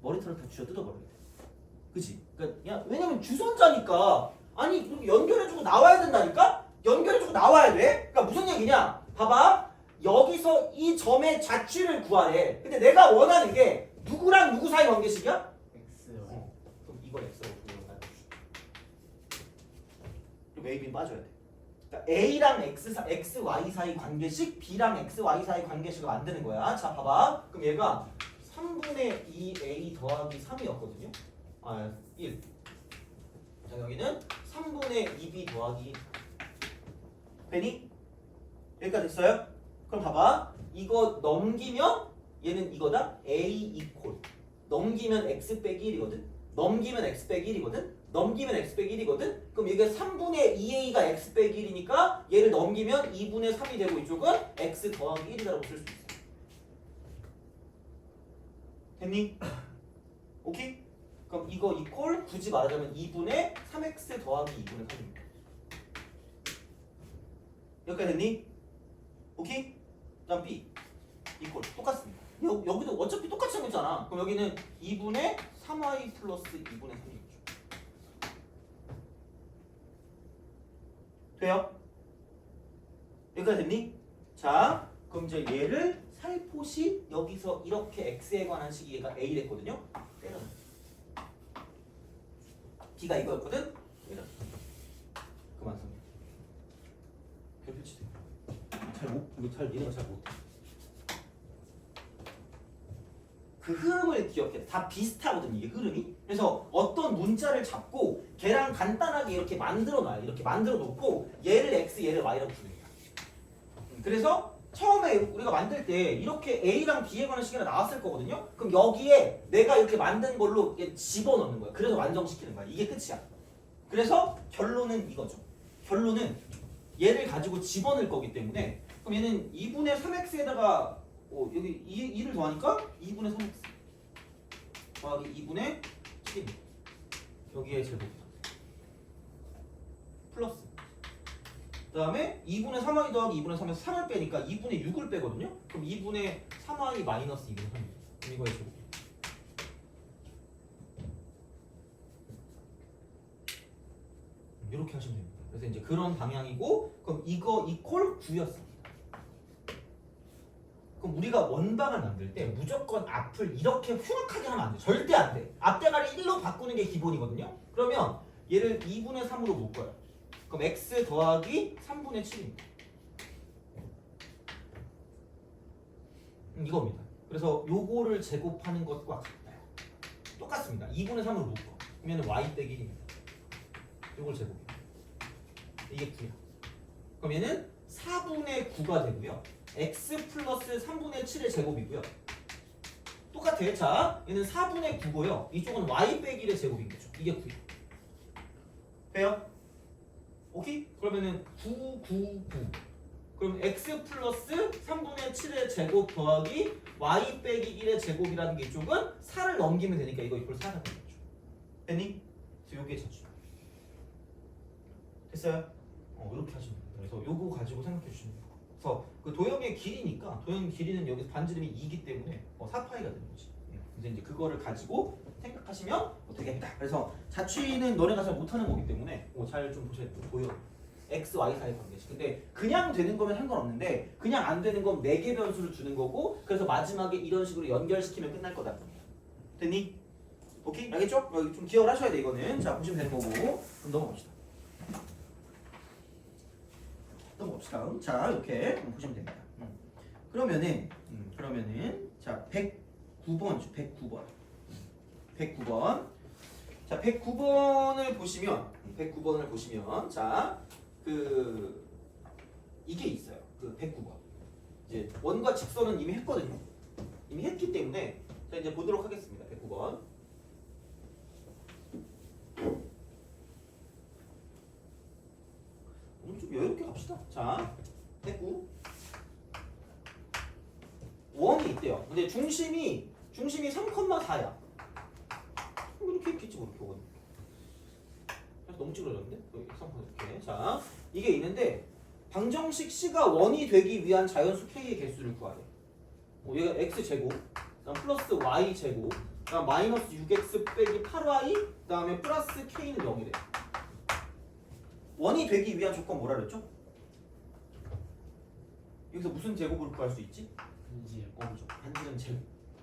머리털을 다 쥐어 뜯어버려야 돼. 그치? 그러니까 야, 왜냐면 주선자니까. 아니 그럼 연결해주고 나와야 된다니까? 연결해주고 나와야 돼? 그러니까 무슨 얘기냐? 봐봐. 여기서 이 점의 좌취를 구하래. 근데 내가 원하는 게 누구랑 누구 사이 관계식이야? X요. 그럼 이걸 X라고 부르는 거야. 그리고 A, B는 빠져야 돼. 그러니까 A랑 X, Y 사이 관계식, B랑 X, Y 사이 관계식을 만드는 거야. 자, 봐봐. 그럼 얘가 3분의 2A 더하기 3이었거든요. 1. 자, 여기는 3분의 2B 더하기 1. 되니? 여기까지 됐어요? 그럼 봐봐. 이거 넘기면 얘는 이거다. A 이퀄. 넘기면 X 빼기 1이거든. 넘기면 X 빼기 1이거든. 넘기면 X 빼기 1이거든. 그럼 이게 3분의 2A가 X 빼기 1이니까 얘를 넘기면 2분의 3이 되고 이쪽은 X 더하기 1이라고 쓸 수 있어. 됐니? 오케이? 그럼 이거 이퀄 굳이 말하자면 2분의 3X 더하기 2분의 3입니다. 여기까지 됐니? 오케이? 다음 B 이퀄 똑같습니다. 여기도 어차피 똑같이 생겼잖아. 그럼 여기는 2분의 3y 플러스 2분의 3이겠죠. 돼요? 여기까지 됐니? 자, 그럼 이제 얘를 살포시 여기서 이렇게 x에 관한 식이 얘가 a 됐거든요. 때려넣어. b가 이거였거든. 때려. 그만 씁니다. 별표치 돼. 니네가 잘 못해. 그 흐름을 기억해. 다 비슷하거든 이게 흐름이. 그래서 어떤 문자를 잡고 걔랑 간단하게 이렇게 만들어 놔요. 이렇게 만들어 놓고 얘를 x, 얘를 y라고 부르는 거야. 그래서 처음에 우리가 만들 때 이렇게 a랑 b에 관한 식이 나왔을 거거든요. 그럼 여기에 내가 이렇게 만든 걸로 집어넣는 거야. 그래서 완성시키는 거야. 이게 끝이야. 그래서 결론은 이거죠. 결론은 얘를 가지고 집어넣을 거기 때문에 그럼 얘는 2분의 3x에다가 여기 2를 더하니까 2분의 3x 더하기 2분의 7입니다. 여기에 제곱 플러스 그 다음에 2분의 3y 더하기 2분의 3에서 3을 빼니까 2분의 6을 빼거든요. 그럼 2분의 3y 마이너스 2분의 3입니다. 그럼 이거의 제곱 이렇게 하시면 됩니다. 그래서 이제 그런 방향이고 그럼 이거 이퀄 9였습니다. 그럼 우리가 원방을 만들 때 무조건 앞을 이렇게 흉악하게 하면 안 돼. 절대 안 돼. 앞대가리 1로 바꾸는 게 기본이거든요. 그러면 얘를 2분의 3으로 묶어요. 그럼 x 더하기 3분의 7입니다. 이겁니다. 그래서 요거를 제곱하는 것과 같아요. 똑같습니다. 2분의 3으로 묶어. 그러면 y 빼기 1입니다. 요걸 제곱해요. 이게 9야. 그럼 얘는 4분의 9가 되고요. x 플러스 3분의 7의 제곱이고요. 똑같아. 자, 얘는 4분의 9고요. 이쪽은 y 빼기 1의 제곱인 거죠. 이게 9야. 돼요? 오케이? 그러면은 9, 9, 9. 그럼 x 플러스 3분의 7의 제곱 더하기 y 빼기 1의 제곱이라는 게 이쪽은 4를 넘기면 되니까 이거 이퀄 4가 되는 거죠. 됐니? 그래서 요게 자주. 됐어요? 이렇게 하시면 돼요. 그래서 요거 가지고 생각해 주시면 돼요. 그래서 그 도형의 길이니까 도형 길이는 여기서 반지름이 2이기 때문에 4파이가 되는 거지. 그래서 이제 그거를 가지고 생각하시면 되겠다. 그래서 자취는 너네가 잘 못하는 거기 때문에 잘 좀 보셔야 돼요. 도형 x, y 사이 관계식. 근데 그냥 되는 거면 상관없는데 그냥 안 되는 건 4개 변수를 주는 거고 그래서 마지막에 이런 식으로 연결시키면 끝날 거다. 됐니? 오케이? 알겠죠? 좀 기억을 하셔야 돼 이거는. 자 보시면 되는 거고 그럼 넘어갑시다. 넘어갑시다. 자 이렇게 보시면 됩니다. 그러면은 자 109번이죠. 109번. 자 109번을 보시면 자 그 이게 있어요. 그 109번. 이제 원과 직선은 이미 했거든요. 이미 했기 때문에 자 이제 보도록 하겠습니다. 109번. 오늘 좀 여유롭게 갑시다. 자 109. 원이 있대요. 근데 중심이 3,4야. 이렇게 있겠지 뭐 이렇게 원. 너무 찌그러졌는데? 이렇게. 자, 이게 있는데 방정식 C가 원이 되기 위한 자연수 K의 개수를 구하래. 얘가 x 제곱, 그다음 플러스 y 제곱, 그다음 마이너스 6x 빼기 8y, 그다음에 플러스 K는 0이래. 원이 되기 위한 조건 뭐라 그랬죠? 여기서 무슨 제곱을 구할 수 있지? 반지름 제곱.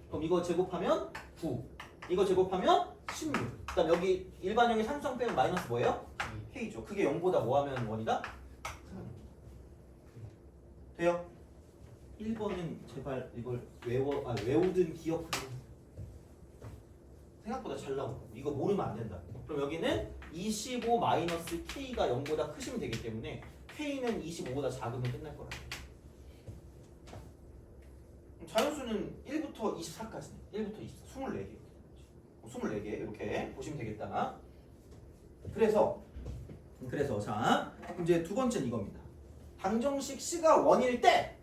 그럼 이거 제곱하면 9. 이거 제곱하면 16. 그다음 여기 일반형의 산수성 빼면 마이너스 뭐예요? K죠. 그게 0보다 뭐 하면 원이다? 돼요? 1번은 제발 이걸 외우든 기억하든 생각보다 잘 나오고 이거 모르면 안 된다. 그럼 여기는 25 마이너스 K가 0보다 크시면 되기 때문에 K는 25보다 작으면 끝날 거라. 자연수는 1부터 24까지네. 1부터 24, 24개. 24개 이렇게 보시면 되겠다. 그래서 자 이제 두 번째는 이겁니다. 방정식 C가 원일 때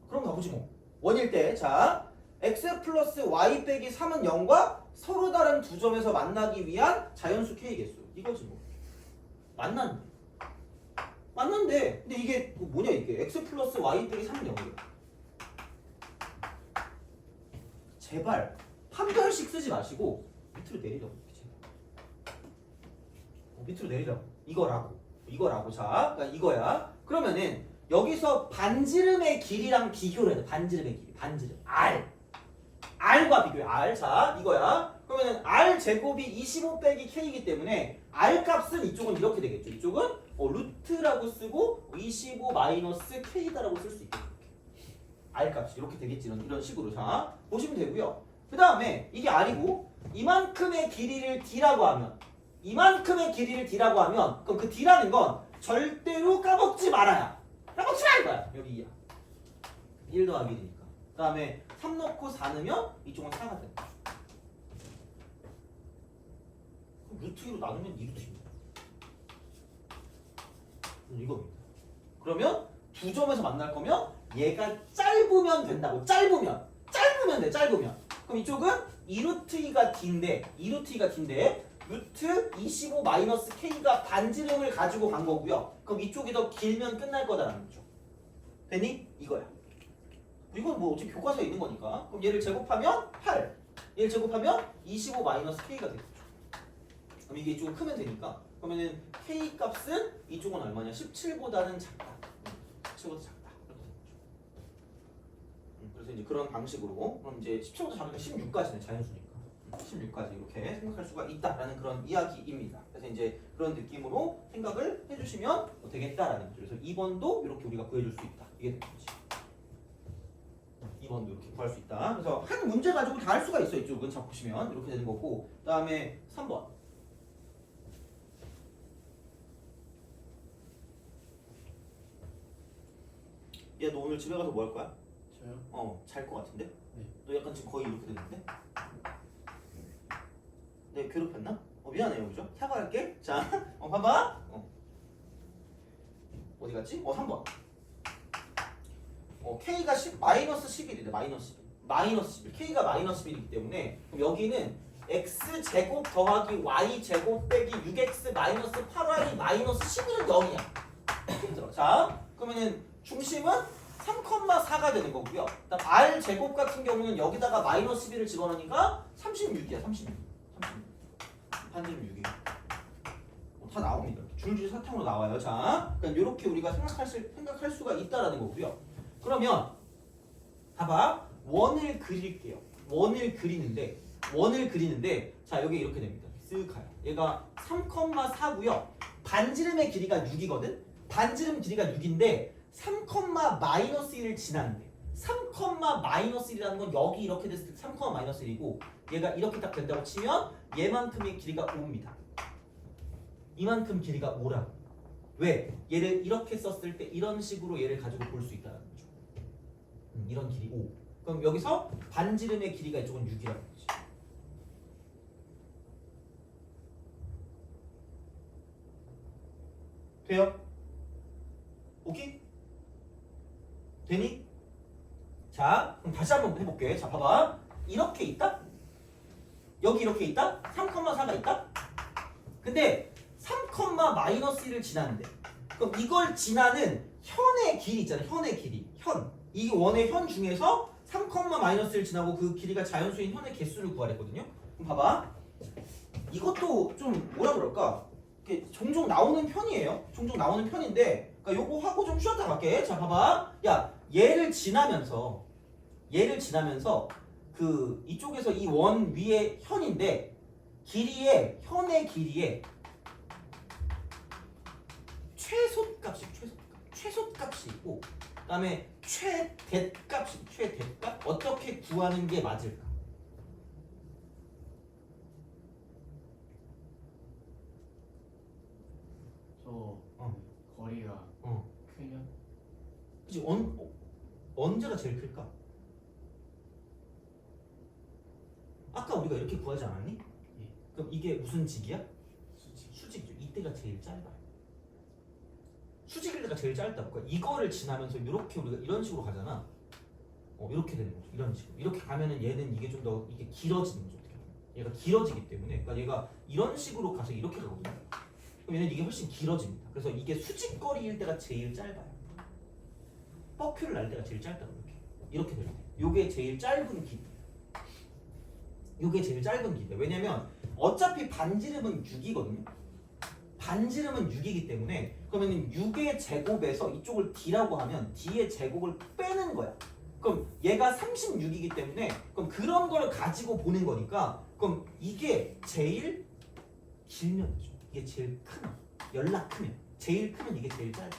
그럼 가보지 뭐. 원일 때 자 x 플러스 y 빼기 3은 0과 서로 다른 두 점에서 만나기 위한 자연수 K 개수 이거지 뭐. 만난대. 근데 이게 뭐냐 이게 x 플러스 y 빼기 3은 0이야. 제발 판별식 쓰지 마시고 밑으로 내리라고. 밑으로 내리라고. 이거라고. 자, 그러니까 이거야. 그러면은 여기서 반지름의 길이랑 비교를 해야 돼. 반지름의 길이. 반지름. R과 비교해. R. 자, 이거야. 그러면은 R 제곱이 25 빼기 K이기 때문에 R 값은 이쪽은 이렇게 되겠죠. 이쪽은 루트라고 쓰고 25 마이너스 K다라고 쓸 수 있겠죠. R 값이 이렇게 되겠지. 이런 식으로. 자, 보시면 되고요. 그 다음에 이게 R이고 이만큼의 길이를 D라고 하면 그럼 그 D라는 건 절대로 까먹지 말아야. 까먹지 말 거야. 여기 2야. 1 더하기 1이니까. 그 다음에 3 넣고 4 넣으면 이쪽은 4가 돼. 그럼 루트 2로 나누면 2루트 2입니다. 이겁니다. 그러면 두 점에서 만날 거면 얘가 짧으면 된다고. 짧으면 돼. 짧으면. 그럼 이쪽은 2루트 2가 D인데 루트 25 마이너스 K가 반지름을 가지고 간 거고요. 그럼 이쪽이 더 길면 끝날 거다라는 거죠. 되니? 이거야. 이건 뭐 어차피 교과서에 있는 거니까. 그럼 얘를 제곱하면 8. 얘를 제곱하면 25 마이너스 K가 되겠죠. 그럼 이게 이쪽은 크면 되니까. 그러면은 K 값은 이쪽은 얼마냐? 17보다는 작다. 17보다 작다. 그래서 이제 그런 방식으로 그럼 이제 17보다 작으니까 16까지는 자연수니까. 16까지 이렇게 생각할 수가 있다라는 그런 이야기입니다. 그래서 이제 그런 느낌으로 생각을 해주시면 되겠다라는 거죠. 그래서 2번도 이렇게 우리가 구해줄 수 있다. 이게 되는 거지. 2번도 이렇게 구할 수 있다. 그래서 한 문제 가지고 다 할 수가 있어. 이쪽은 자 보시면 이렇게 되는 거고. 그 다음에 3번. 야, 너 오늘 집에 가서 뭐 할 거야? 저요? 잘 거 같은데? 네. 너 약간 지금 거의 이렇게 됐는데? 내가 괴롭혔나? 미안해요, 그죠? 사과할게. 자, 봐봐. 어디 갔지? 3번. K가 마이너스 11이래. 마이너스 11. K가 마이너스 11이기 때문에 그럼 여기는 X제곱 더하기 Y제곱 빼기 6X 마이너스 8Y 마이너스 11은 0이야. 자, 그러면은 중심은 3,4가 되는 거고요. 그다음 R제곱 같은 경우는 여기다가 마이너스 11을 집어넣으니까 36이야. 36. 반지름 6이에요. 다 나옵니다. 줄줄 사탕으로 나와요. 자, 그러니까 이렇게 우리가 생각할 수가 있다라는 거고요. 그러면 봐봐. 원을 그릴게요. 원을 그리는데 자, 여기 이렇게 됩니다. 쓱 가요. 얘가 3,4고요. 반지름의 길이가 6이거든. 반지름 길이가 6인데 3,-1을 지났는데 3,-1이라는 건 여기 이렇게 됐을 때 3,-1이고 얘가 이렇게 딱 된다고 치면 얘만큼의 길이가 5입니다. 이만큼 길이가 5라고. 왜? 얘를 이렇게 썼을 때 이런 식으로 얘를 가지고 볼 수 있다는 거죠. 이런 길이 5. 그럼 여기서 반지름의 길이가 이쪽은 6이라는 거지. 돼요? 오케이? 되니? 자, 그럼 다시 한번 해볼게. 자, 봐봐. 이렇게 있다? 여기 이렇게 있다? 3,4가 있다? 근데 3,-1을 지났는데 그럼 이걸 지나는 현의 길이 있잖아. 현의 길이. 이 원의 현 중에서 3,-를 지나고 그 길이가 자연수인 현의 개수를 구하랬거든요. 그럼 봐봐. 이것도 좀 뭐라 그럴까? 이렇게 종종 나오는 편이에요. 종종 나오는 편인데 그러니까 요거 하고 좀 쉬었다 갈게. 자, 봐봐. 야, 얘를 지나면서 그 이쪽에서 이 원 위에 현인데 현의 길이에 최소값이 있고 그다음에 최대값 어떻게 구하는 게 맞을까? 저 거리가 크면 그치? 언제가 제일 클까? 아까 우리가 이렇게 구하지 않았니? 예. 그럼 이게 무슨 직이야? 수직. 수직이죠. 이때가 제일 짧아요. 수직일때가 제일 짧다고. 그러니까 이거를 지나면서 이렇게 우리가 이런 식으로 가잖아. 이렇게 되는 거죠. 이런 식으로. 이렇게 가면은 얘는 이게 좀 더 이게 길어지는 거죠. 어떻게 보면. 얘가 길어지기 때문에. 그러니까 얘가 이런 식으로 가서 이렇게 가거든요. 그럼 얘는 이게 훨씬 길어집니다. 그래서 이게 수직거리일 때가 제일 짧아요. 뻐큐를 날 때가 제일 짧다고 이렇게 될 때. 요게 제일 짧은 길이. 왜냐면 어차피 반지름은 6이거든요. 반지름은 6이기 때문에 그러면 6의 제곱에서 이쪽을 D라고 하면 D의 제곱을 빼는 거야. 그럼 얘가 36이기 때문에 그럼 그런 걸 가지고 보는 거니까 그럼 이게 제일 길면이죠. 이게 제일 크면 연락 크면 제일 크면 이게 제일 짧아.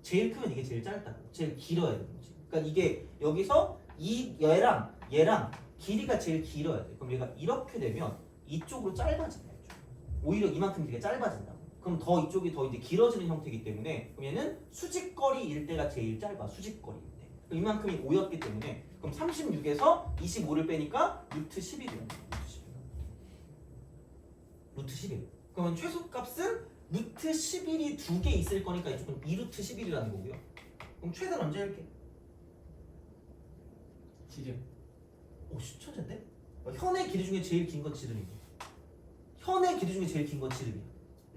제일 크면 이게 제일 짧다고. 제일 길어야 되는 거지. 그러니까 이게 여기서 얘랑 길이가 제일 길어야 돼. 그럼 얘가 이렇게 되면 이쪽으로 짧아진다. 오히려 이만큼 되게 짧아진다. 그럼 더 이쪽이 더 이제 길어지는 형태이기 때문에 그럼 얘는 수직거리일 때가 제일 짧아. 수직거리일 때. 그럼 이만큼이 5였기 때문에 그럼 36에서 25를 빼니까 루트 11이에요. 루트 11. 그러면 최소값은 루트 11이 2개 있을 거니까 이쪽은 2루트 11이라는 거고요. 그럼 최대는 언제 할게? 지름. 오, 천재인데? 현의 길이 중에 제일 긴 건 지름이고, 현의 길이 중에 제일 긴 건 지름이야.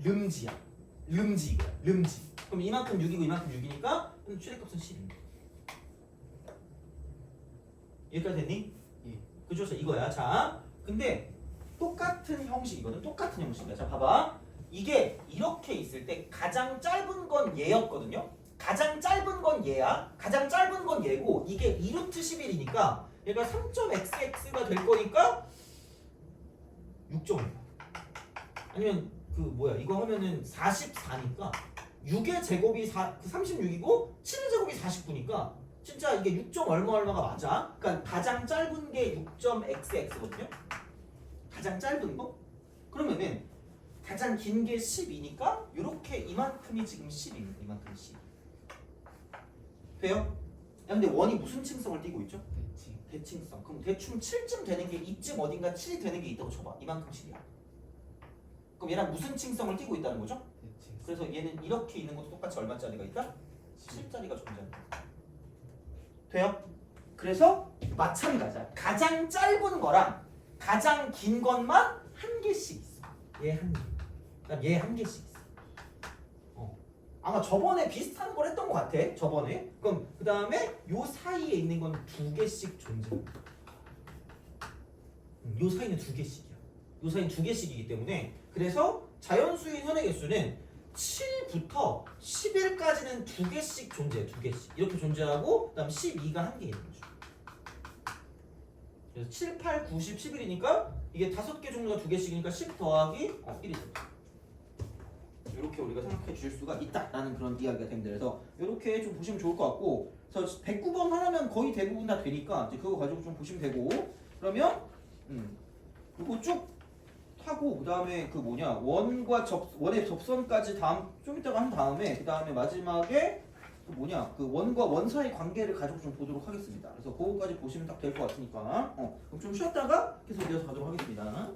름지야. 름지 이거야. 름지. 그럼 이만큼 6이고 이만큼 6이니까 최대값은 10입니다. 여기까지 됐니? 예. 그죠? 이거야. 자, 근데 똑같은 형식이거든. 똑같은 형식이야. 자, 봐봐. 이게 이렇게 있을 때 가장 짧은 건 얘였거든요. 가장 짧은 건 얘야. 가장 짧은 건 얘고 이게 2루트 11이니까 얘가 3.xx가 될 거니까 6.5. 아니면 그 뭐야 이거 하면은 44니까 6의 제곱이 36이고 7의 제곱이 49니까 진짜 이게 6. 얼마가 맞아. 그러니까 가장 짧은 게 6.xx거든요. 가장 짧은 거? 그러면은 가장 긴 게 10이니까 이렇게 이만큼이 지금 10입니다. 이만큼 10. 돼요? 야, 근데 원이 무슨 층성을 띠고 있죠? 대칭. 대칭성. 그럼 대충 7쯤 되는 게 이쯤 어딘가 7이 되는 게 있다고 쳐봐. 이만큼 10이야. 그럼 얘랑 무슨 층성을 띠고 있다는 거죠? 대칭. 그래서 얘는 이렇게 있는 것도 똑같이 얼마짜리가 있다? 7짜리가 존재한다. 돼요? 그래서 마찬가지야. 가장 짧은 거랑 가장 긴 것만 한 개씩 있어. 얘 한 개. 그다음 얘 한 개씩 있어. 아마 저번에 비슷한 걸 했던 것 같아. 저번에. 그럼 그 다음에 요 사이에 있는 건 2개씩 존재. 요 사이는 2개씩이야. 요 사이는 2개씩이기 때문에 그래서 자연수인 현의 개수는 7부터 11까지는 2개씩 존재해. 2개씩 이렇게 존재하고 그다음 12가 한 개 있는 거죠. 그래서 7, 8, 9, 10, 11이니까 이게 5개 종류가 2개씩이니까 10 더하기 1이 죠. 이렇게 우리가 생각해 줄 수가 있다라는 그런 이야기가 됩니다. 그래서 이렇게 좀 보시면 좋을 것 같고, 그래서 109번 하나면 거의 대부분 다 되니까 이제 그거 가지고 좀 보시면 되고, 그러면 이거 쭉 하고 그 다음에 그 뭐냐 원의 접선까지 다음 좀 이따가 한 다음에 그 다음에 마지막에 그 뭐냐 그 원과 원 사이 관계를 가지고 좀 보도록 하겠습니다. 그래서 그거까지 보시면 딱 될 것 같으니까 그럼 좀 쉬었다가 계속 이어서 가도록 하겠습니다.